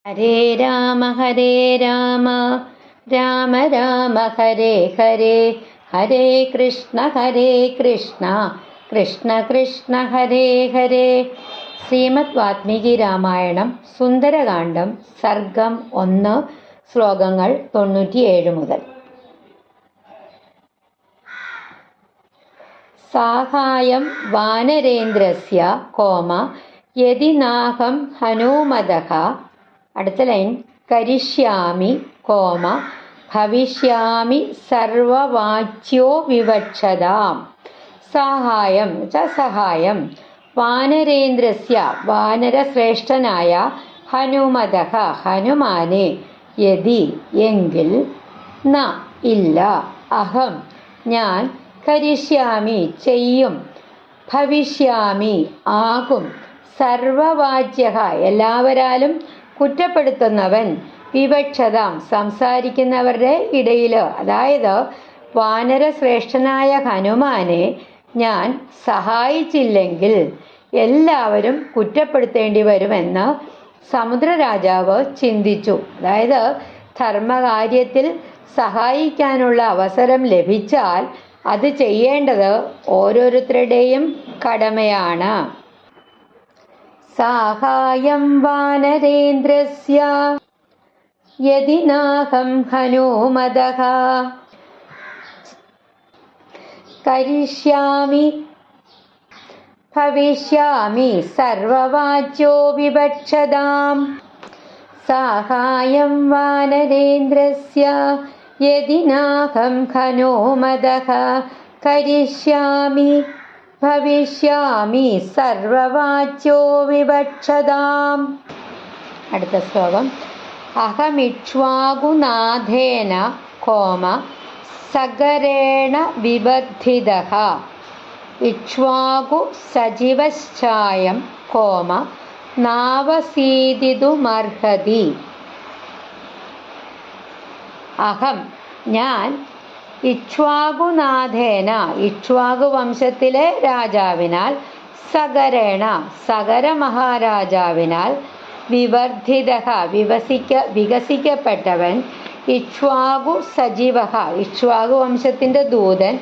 ഹരേ രാമ രാമ രാമ ഹരേ ഹരേ, ഹരേ കൃഷ്ണ കൃഷ്ണ കൃഷ്ണ ഹരേ ഹരേ. ശ്രീമദ് വാത്മീകി രാമായണം സുന്ദരകാന്ഡം സർഗം 1 ശ്ലോകങ്ങൾ 97 മുതൽ. സാഹായം വാനരേന്ദ്രസ്യ കോമ യതി നാഹം ഹനുമതഃ. അടുത്ത ലൈൻ കരിഷ്യാമി കോമ ഭവിഷ്യാമി സർവവാച്യോ വിവക്ഷതാം. സഹായം സഹായം വാനരേന്ദ്രസ്യ വാനരശ്രേഷ്ഠനായ ഹനുമതഃ ഹനുമാനെ യതി എങ്കിൽ ന ഇല്ല അഹം ഞാൻ കരിഷ്യാമി ചെയ്യും ഭവിഷ്യാമി ആകും സർവവാച്യഃ എല്ലാവരാലും കുറ്റപ്പെടുത്തുന്നവൻ വിവക്ഷതാം സംസാരിക്കുന്നവരുടെ ഇടയിൽ, അതായത് വാനരശ്രേഷ്ഠനായ ഹനുമാനെ ഞാൻ സഹായിച്ചില്ലെങ്കിൽ എല്ലാവരും കുറ്റപ്പെടുത്തേണ്ടി വരുമെന്ന് സമുദ്രരാജാവ് ചിന്തിച്ചു. അതായത് ധർമ്മകാര്യത്തിൽ സഹായിക്കാനുള്ള അവസരം ലഭിച്ചാൽ അത് ചെയ്യേണ്ടത് ഓരോരുത്തരുടെയും കടമയാണ്. സാഹായം വാനരേന്ദ്രസ്യ യതി നാഹം ഹനുമതഃ കരിഷ്യാമി ഭവിഷ്യാമി സർവവാച്യോ വിവക്ഷതാം. സാഹായം വാനരേന്ദ്രസ്യ യതി നാഹം ഹനുമതഃ കരിഷ്യാമി ഭവിഷ്യാമി സർവവാച്യോ വിവക്ഷതാം. അടുത്ത ശ്ലോകം അഹമിക്ഷ്വാകുനാഥേന കോമ സഗരേണ വിബദ്ധിതഃ ഇക്ഷ്വാകു സജീവശ്ചായം കോമ നാവസീദിതുമർഹതി. അഹം ഞാൻ ഇക്ഷ്വാകുനാഥേന ഇക്ഷ്വാകു വംശത്തിലെ രാജാവിനാൽ സഗരേണ സഗര മഹാരാജാവിനാൽ വിവർദ്ധിതഃ വികസിക്കപ്പെട്ടവൻ ഇക്ഷ്വാകു സജീവഃ ഇക്ഷ്വാകു വംശത്തിൻ്റെ ദൂതൻ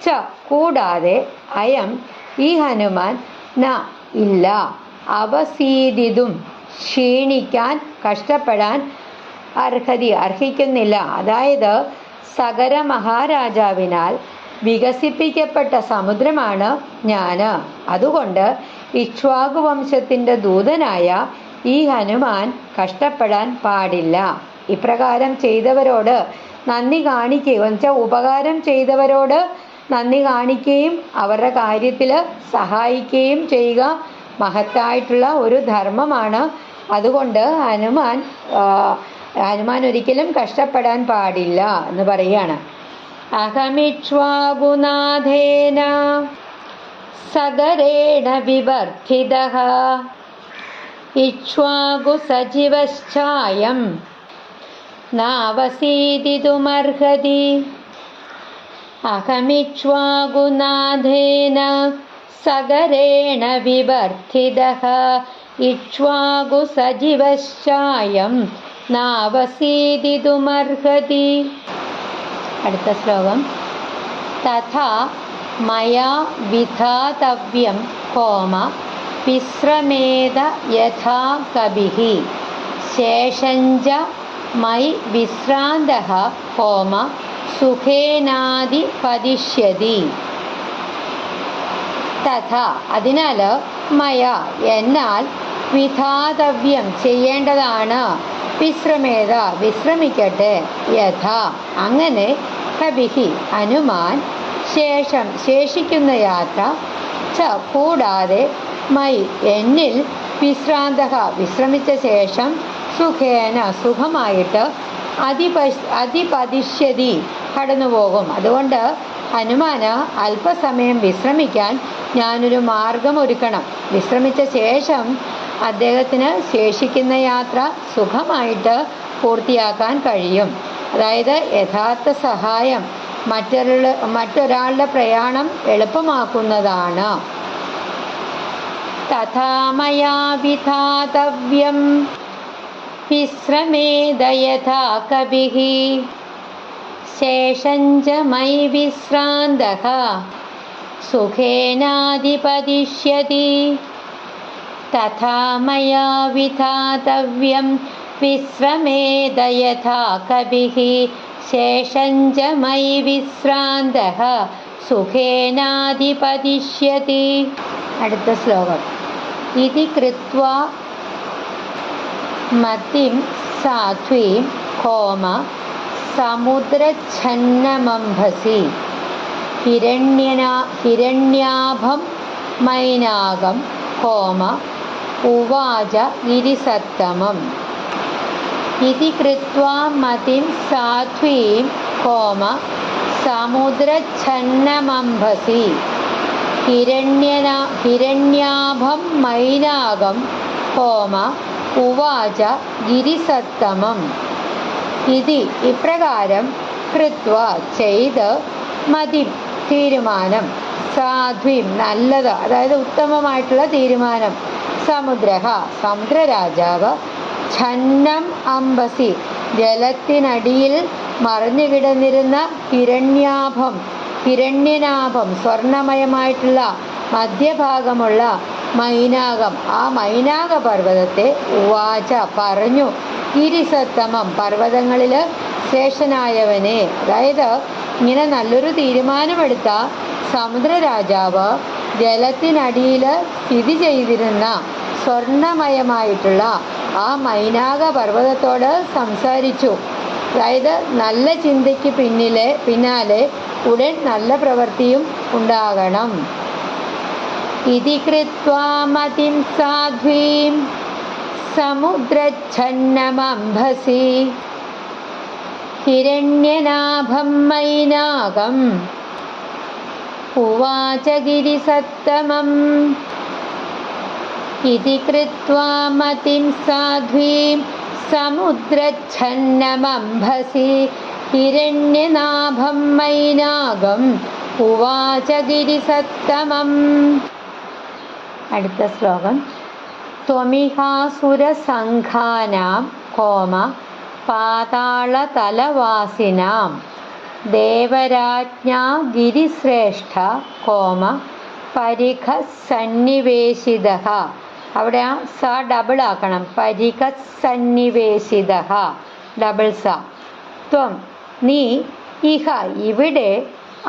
ച കൂടാതെ അയം ഈ ഹനുമാൻ ന ഇല്ല അവസീദിതും ക്ഷീണിക്കാൻ കഷ്ടപ്പെടാൻ അർഹിക്കുന്നില്ല. അതായത് സഗര മഹാരാജാവിനാൽ വികസിപ്പിക്കപ്പെട്ട സമുദ്രമാണ് ഞാൻ. അതുകൊണ്ട് ഇക്ഷ്വാകു വംശത്തിൻ്റെ ദൂതനായ ഈ ഹനുമാൻ കഷ്ടപ്പെടാൻ പാടില്ല. ഇപ്രകാരം ചെയ്തവരോട് നന്ദി കാണിക്കുകയും എന്നുവെച്ചാൽ ഉപകാരം ചെയ്തവരോട് നന്ദി കാണിക്കുകയും അവരുടെ കാര്യത്തിൽ സഹായിക്കുകയും ചെയ്യുക മഹത്തായിട്ടുള്ള ഒരു ധർമ്മമാണ്. അതുകൊണ്ട് ഹനുമാൻ ഒരിക്കലും കഷ്ടപ്പെടാൻ പാടില്ല എന്ന് പറയുകയാണ്. അഹമിക്ഷ്വാകുനാഥേന സഗരേണ വിവർദ്ധിതഃ ഇക്ഷ്വാകു സജീവശ്ചായം നാവസീദിതുമർഹതി. അഹമിക്ഷ്വാകുനാഥേന സഗരേണ വിവർദ്ധിതഃ ഇക്ഷ്വാകു സജീവശ്ചായം നാവസീദിതുമർഹതി. അടുത്ത ശ്ലോകം തഥാ മയാ വിധാതവ്യം കോമ വിശ്രമേത യഥാ കവിഃ ശേഷഞ്ച മയി വിശ്രാന്തഃ കോമ സുഖേനാധിപതിഷ്യതി. തഥാ അതിനാൽ മയ എന്നാൽ വിധാതവ്യം ചെയ്യേണ്ടതാണ് വിശ്രമേത വിശ്രമിക്കട്ടെ യഥാ അങ്ങനെ കവിഃ ഹനുമാൻ ശേഷം ശേഷിക്കുന്ന യാത്ര ച കൂടാതെ മൈ എന്നിൽ വിശ്രാന്തഃ വിശ്രമിച്ച ശേഷം സുഖേന സുഖമായിട്ട് അതിപതിഷ്യതി കടന്നുപോകും. അതുകൊണ്ട് ഹനുമാന് അല്പസമയം വിശ്രമിക്കാൻ ഞാനൊരു മാർഗമൊരുക്കണം. വിശ്രമിച്ച ശേഷം അദ്ദേഹത്തിന് ശേഷിക്കുന്ന യാത്ര സുഖമായിട്ട് പൂർത്തിയാക്കാൻ കഴിയും. അതായത് യഥാർത്ഥ സഹായം മറ്റൊരാളുടെ പ്രയാണം എളുപ്പമാക്കുന്നതാണ്. തഥാ മയാ വിധാതവ്യം വിശ്രമേദ യഥാ കവിഃ ശേഷം ച മയി വിശ്രാന്തഃ സുഖേനാധിപതിഷ്യതി തഥാ മയാ വിധാതവ്യം വിശ്രമേദ യഥാ കവിഃ ശേഷം ച മയി വിശ്രാന്തഃ സുഖേനാധിപതിഷ്യതി. അടുത്ത ശ്ലോകം. ഇതി കൃത്വാ മതിം സാധ്വീം കോമ സമുദ്രച്ഛന്നമംഭസി ഹിരണ്യാഭം മൈനാകം കോമ ഉവാച ഗിരിസത്തമം. ഇതി കൃത്വാ മതിം സാധ്വീം കോമ സമുദ്രച്ഛന്നമംഭസി ഹിരണ്യാഭം മൈനാകം കോമ ഉവാച ഗിരിസത്തമം. ഇതി ഇപ്രകാരം കൃത്വ ചെയ്ത് മതി തീരുമാനം സാധ്വീം നല്ലത് അതായത് ഉത്തമമായിട്ടുള്ള തീരുമാനം സമുദ്രരാജാവ് ഛന്നം അംബസി ജലത്തിനടിയിൽ മറിഞ്ഞു കിടന്നിരുന്ന ഹിരണ്യനാഭം സ്വർണമയമായിട്ടുള്ള മധ്യഭാഗമുള്ള മൈനാകം ആ മൈനാക പർവ്വതത്തെ ഉവാച പറഞ്ഞു ഗിരിസത്തമം പർവ്വതങ്ങളിൽ ശ്രേഷ്ഠനായവനെ. അതായത് ഇങ്ങനെ നല്ലൊരു തീരുമാനമെടുത്ത സമുദ്രരാജാവ് ജലത്തിനടിയിൽ സ്ഥിതി ചെയ്തിരുന്ന സ്വർണമയമായിട്ടുള്ള ആ മൈനാക പർവ്വതത്തോട് സംസാരിച്ചു. അതായത് നല്ല ചിന്തയ്ക്ക് പിന്നാലെ ഉടൻ നല്ല പ്രവൃത്തിയും ഉണ്ടാകണം. ഇതി കൃത്വാ മതിം സാധ്വീം സമുദ്രച്ഛന്നമംഭസി ഹിരണ്യനാഭം മൈനാകം ഉവാച ഗിരിസത്തമം. ഇതി കൃത്വാ മതിം സാധ്വീം സമുദ്രച്ഛന്നമംഭസി ഹിരണ്യനാഭം മൈനാകം ഉവാച ഗിരിസത്തമം. അടുത്ത ശ്ലോകം. ത്വമിഹാസുരസംഘാനാം കോമ പാതാളതലവാസിനാം ദേവരാജ്ഞാ ഗിരിശ്രേഷ്ഠ കോമ പരിഖസന്നിവേശിതഃ. അവിടെ ആ സ ഡബിൾ ആക്കണം. പരിഖസന്നിവേശിതഃ ഡബിൾ സ. ത്വം നീ ഇഹ ഇവിടെ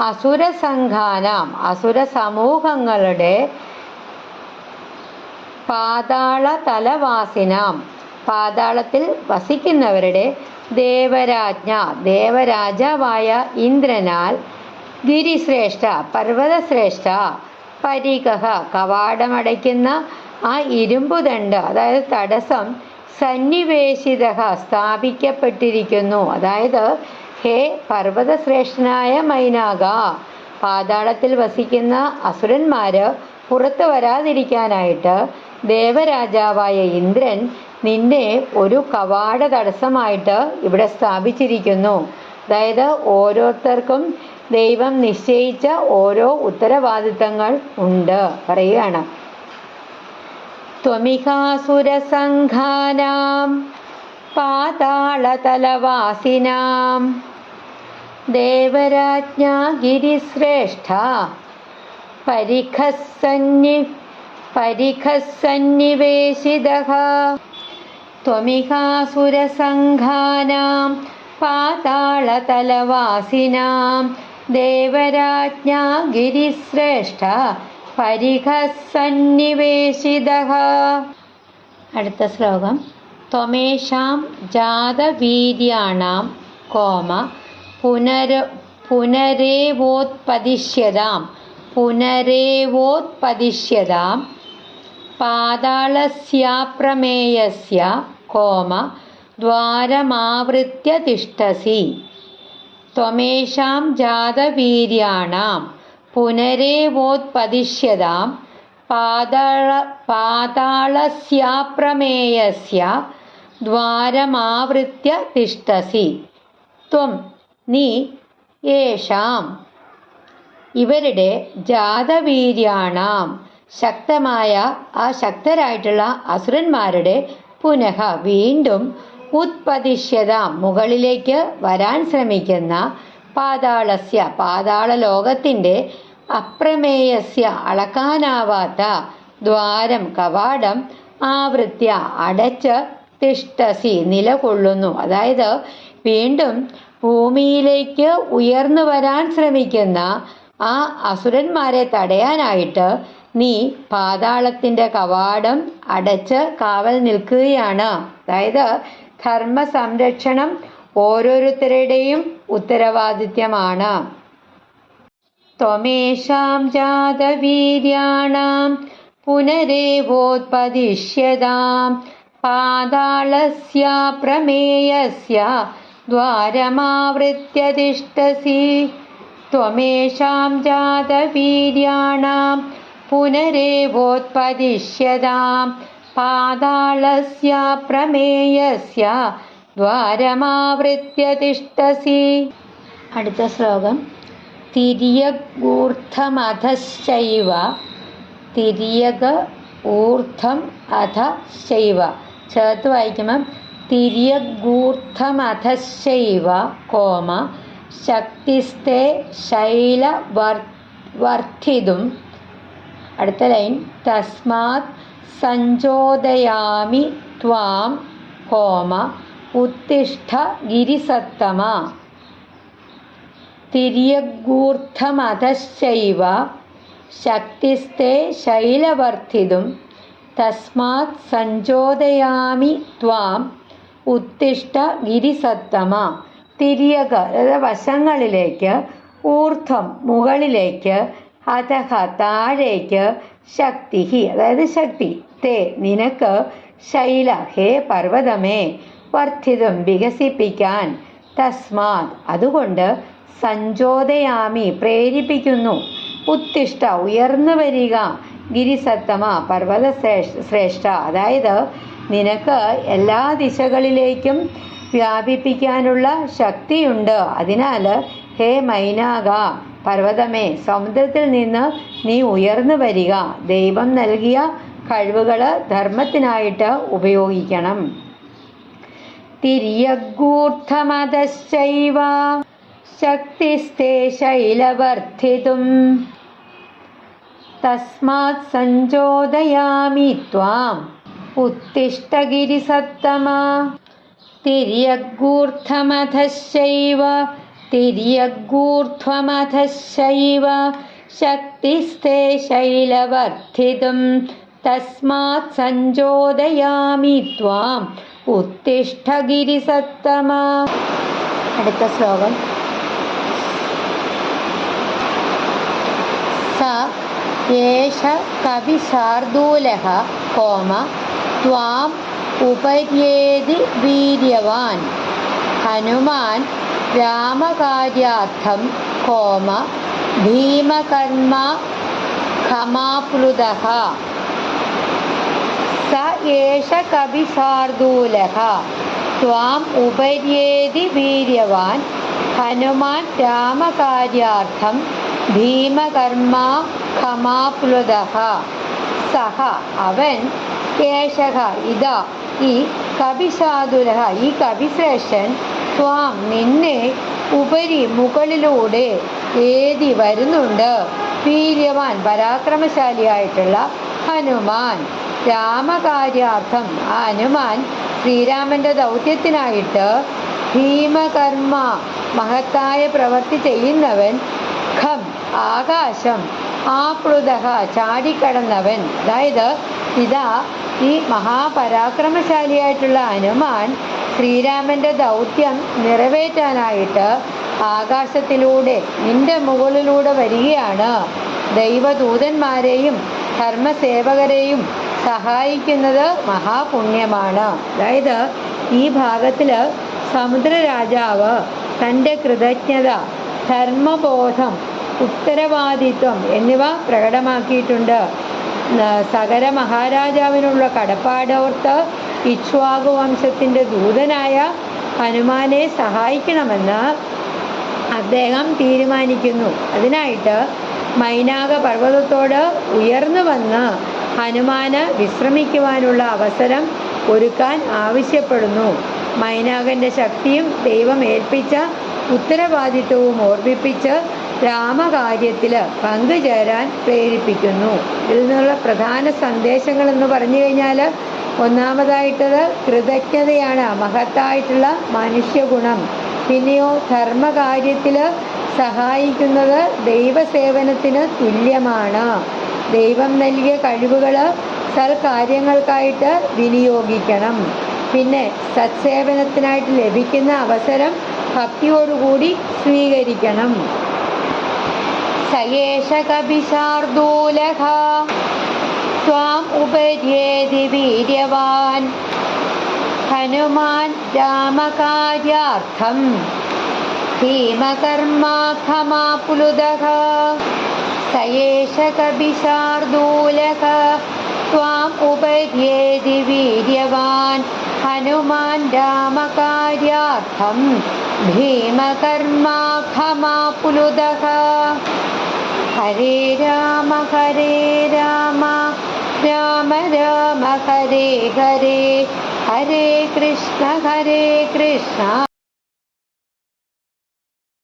അസുരസംഘാനാം അസുര സമൂഹങ്ങളുടെ പാതാളതലവാസിനാം പാതാളത്തിൽ വസിക്കുന്നവരുടെ ദേവരാജാവായ ഇന്ദ്രനാൽ ഗിരിശ്രേഷ്ഠ പർവ്വതശ്രേഷ്ഠ പരിഖഃ കവാടമടയ്ക്കുന്ന ആ ഇരുമ്പുദണ്ഡ് അതായത് തടസ്സം സന്നിവേശിതഃ സ്ഥാപിക്കപ്പെട്ടിരിക്കുന്നു. അതായത് ഹേ പർവ്വതശ്രേഷ്ഠനായ മൈനാക പാതാളത്തിൽ വസിക്കുന്ന അസുരന്മാര് പുറത്തു വരാതിരിക്കാനായിട്ട് ദേവരാജാവായ ഇന്ദ്രൻ നിന്നെ ഒരു കവാട തടസ്സമായിട്ട് ഇവിടെ സ്ഥാപിച്ചിരിക്കുന്നു. അതായത് ഓരോരുത്തർക്കും ദൈവം നിശ്ചയിച്ച ഓരോ ഉത്തരവാദിത്തങ്ങൾ ഉണ്ട് പറയുകയാണ്. ത്വമിഹാസുരസംഘാനാം പാതാളതലവാസിനാം ദേവരാജ്ഞാ ഗിരിശ്രേഷ്ഠ പരിഖസന്നിവേശിതഃ. ത്വമിഹാസുരസംഘാനാം പാതാളതലവാസിനാം ദേവരാജ്ഞാ ഗിരിശ്രേഷ്ഠ പരിഖസന്നിവേശിതഃ. അടുത്ത ശ്ലോകം. ത്വമേഷാം ജാതവീര്യാണാം കോമ പുനരേവോത്പദിശ്യതാം പാതാളസ്യാപ്രമേയസ്യ കോമ ദ്വാരമാവൃത്യ തിഷ്ഠസി. ത്വമേഷാം ജാതവീര്യാണാം പുനരേവോത്പദിശ്യതാം പാതാളസ്യാപ്രമേയസ്യ ദ്വാരമാവൃത്യ തിഷ്ഠസി. ത്വം നീ യേഷാം ഇവരുടെ ജാതവീര്യാണാം ശക്തമായ ആ ശക്തരായിട്ടുള്ള അസുരന്മാരുടെ പുനഃ വീണ്ടും ഉത്പതിഷ്യത മുകളിലേക്ക് വരാൻ ശ്രമിക്കുന്ന പാതാളസ്യ പാതാള ലോകത്തിൻ്റെ അപ്രമേയസ്യ അളക്കാനാവാത്ത ദ്വാരം കവാടം ആവൃത്യ അടച്ച് തിഷ്ടസി നിലകൊള്ളുന്നു. അതായത് വീണ്ടും ഭൂമിയിലേക്ക് ഉയർന്നു വരാൻ ശ്രമിക്കുന്ന ആ അസുരന്മാരെ തടയാനായിട്ട് നീ പാതാളത്തിൻ്റെ കവാടം അടച്ച് കാവൽ നിൽക്കുകയാണ്. അതായത് ധർമ്മ സംരക്ഷണം ഓരോരുത്തരുടെയും ഉത്തരവാദിത്യമാണ്. ത്വമേഷാം ജാതവീര്യാണാം പുനരേവോത്പതിഷ്യതാം പാതാളസ്യ പ്രമേയസ്യ ദ്വാരമാവൃത്യ തിഷ്ടസി. ത്വമേഷാം ജാതവീര്യാണാം പുനരേവോത്പതിഷ്യതാം പാതാളസ്യ പ്രമേയസ്യ ദ്വാരമാവൃത്യ തിഷ്ടസി. അടുത്ത ശ്ലോകം. തിര്യഗൂർധമധശ്ചൈവ തിര്യക ഊർധം അധശ്ചൈവ ചേർത്ത് വായിക്കുമ്പം തിര്യഗൂർധമധശ്ചൈവ കോമ ശക്തിസ്തേ ശൈലവർദ്ധിതും. അടുത്ത ലൈൻ. തസ്മാത് സഞ്ചോദയാമി ത്വാം കോമ ഉത്തിഷ്ഠ ഗിരിസത്തമ. തിര്യഗൂർധമധശ്ചൈവ ശക്തിസ്തേ ശൈലവർദ്ധിതും തസ്മാത് സഞ്ചോദയാമി ത്വാം ഉത്തിഷ്ഠ ഗിരിസത്തമ. തിര്യക അതായത് വശങ്ങളിലേക്ക്, ഊർധ്വം മുകളിലേക്ക്, അധഹ താഴേക്ക്, ശക്തി അതായത് ശക്തി, തേ നിനക്ക്, ശൈല ഹേ പർവ്വതമേ, വർദ്ധിതും വികസിപ്പിക്കാൻ, തസ്മാത് അതുകൊണ്ട്, സഞ്ചോദയാമി പ്രേരിപ്പിക്കുന്നു, ഉത്തിഷ്ഠ ഉയർന്നു വരിക, ഗിരിസത്തമ പർവ്വത ശ്രേഷ്ഠ അതായത് നിനക്ക് എല്ലാ ദിശകളിലേക്കും വ്യാപിപ്പിക്കാനുള്ള ശക്തിയുണ്ട്. അതിനാൽ ഹേ മൈനാക പർവ്വതമേ, സമുദ്രത്തിൽ നിന്ന് നീ ഉയർന്നു വരിക. ദൈവം നൽകിയ കഴിവുകൾ ധർമ്മത്തിനായിട്ട് ഉപയോഗിക്കണം. തിര്യഗൂർധമധശ്ചൈവ ശക്തിസ്തേ ശൈലവർദ്ധിതും തസ്മാത് സഞ്ചോദയാമി ത്വാം ഉത്തിഷ്ഠ ഗിരിസത്തമ. തിര്യഗൂർധമധശ്ചൈവ തിര്യഗൂർധ്വമധശ്ചൈവ ശക്തിസ്തേ ശൈലവർദ്ധിതും തസ്മാത് സഞ്ചോദയാമി ത്വാം ഉത്തിഷ്ഠ ഗിരിസത്തമ. അടുത്ത ശ്ലോകം. സ യേഷ കവിശാർദൂലഃ കോമ ത്വാം ഉപര്യേതി വീര്യവാൻ ഹനുമാൻ രാമകാര്യാർത്ഥം കോമ ഭീമകർമ്മ ഖമാപ്ലുതഃ. സ യേഷ കവിശാർദൂലഃ ത്വാം ഉപര്യേതി വീര്യവാൻ ഹനുമാൻ രാമകാര്യാർത്ഥം ഭീമകർമ്മ ഖമാപ്ലുതഃ. സഹ അവൻ, കേശക ഇതാ, ഈ കവിശാർദൂലഃ ഈ കവിശ്രേഷ്ഠൻ, ത്വാം നിന്നെ, ഉപരി മുകളിലൂടെ, ഏതി വരുന്നുണ്ട്, വീര്യവാൻ പരാക്രമശാലിയായിട്ടുള്ള ഹനുമാൻ, രാമകാര്യാർത്ഥം ആ ഹനുമാൻ ശ്രീരാമന്റെ ദൗത്യത്തിനായിട്ട്, ഭീമകർമ്മ മഹത്തായ പ്രവൃത്തി ചെയ്യുന്നവൻ, ഖം ആകാശം, ആപ്ലുതഃ ചാടിക്കടന്നവൻ. അതായത് ഇതാ ഈ മഹാപരാക്രമശാലിയായിട്ടുള്ള ഹനുമാൻ ശ്രീരാമന്റെ ദൗത്യം നിറവേറ്റാനായിട്ട് ആകാശത്തിലൂടെ നിന്റെ മുകളിലൂടെ വരികയാണ്. ദൈവദൂതന്മാരെയും ധർമ്മസേവകരെയും സഹായിക്കുന്നത് മഹാപുണ്യമാണ്. അതായത് ഈ ഭാഗത്തിൽ സമുദ്രരാജാവ് തൻ്റെ കൃതജ്ഞത, ധർമ്മബോധം, ഉത്തരവാദിത്വം എന്നിവ പ്രകടമാക്കിയിട്ടുണ്ട്. സകര മഹാരാജാവിനുള്ള കടപ്പാടോർത്ത് ഇക്ഷ്വാകു വംശത്തിൻ്റെ ദൂതനായ ഹനുമാനെ സഹായിക്കണമെന്ന് അദ്ദേഹം തീരുമാനിക്കുന്നു. അതിനായിട്ട് മൈനാക പർവ്വതത്തോട് ഉയർന്നു വന്ന് ഹനുമാന് വിശ്രമിക്കുവാനുള്ള അവസരം ഒരുക്കാൻ ആവശ്യപ്പെടുന്നു. മൈനാകന്റെ ശക്തിയും ദൈവം ഏൽപ്പിച്ച ഉത്തരവാദിത്വവും ഓർമ്മിപ്പിച്ച് രാമകാര്യത്തിൽ പങ്കുചേരാൻ പ്രേരിപ്പിക്കുന്നു. ഇതിൽ നിന്നുള്ള പ്രധാന സന്ദേശങ്ങൾ എന്ന് പറഞ്ഞു കഴിഞ്ഞാൽ, ഒന്നാമതായിട്ടത് കൃതജ്ഞതയാണ്, മഹത്തായിട്ടുള്ള മനുഷ്യഗുണം. പിന്നെയോ ധർമ്മകാര്യത്തിൽ സഹായിക്കുന്നത് ദൈവസേവനത്തിന് തുല്യമാണ്. ദൈവം നൽകിയ കഴിവുകൾ സൽക്കാര്യങ്ങൾക്കായിട്ട് വിനിയോഗിക്കണം. പിന്നെ സത്സേവനത്തിനായിട്ട് ലഭിക്കുന്ന അവസരം ഭക്തിയോടുകൂടി സ്വീകരിക്കണം. സയേഷ കപിശാർദൂലഃ ത്വാം ഉപര്യേതി വീര്യവാൻ ഹനുമാൻ രാമകാര്യാർത്ഥം ഭീമകർമാഖമാപ്ലുതഃ. സയേഷ കപിശാർദൂലഃ ത്വാം ഉപര്യേതി വീര്യവാൻ ഹനുമാൻ രാമകാര്യാർത്ഥം ഭീമകർമാഖമാപ്ലുതഃ. ഹരേ രാമ രാമ രാമ ഹരേ ഹരേ, ഹരേ കൃഷ്ണ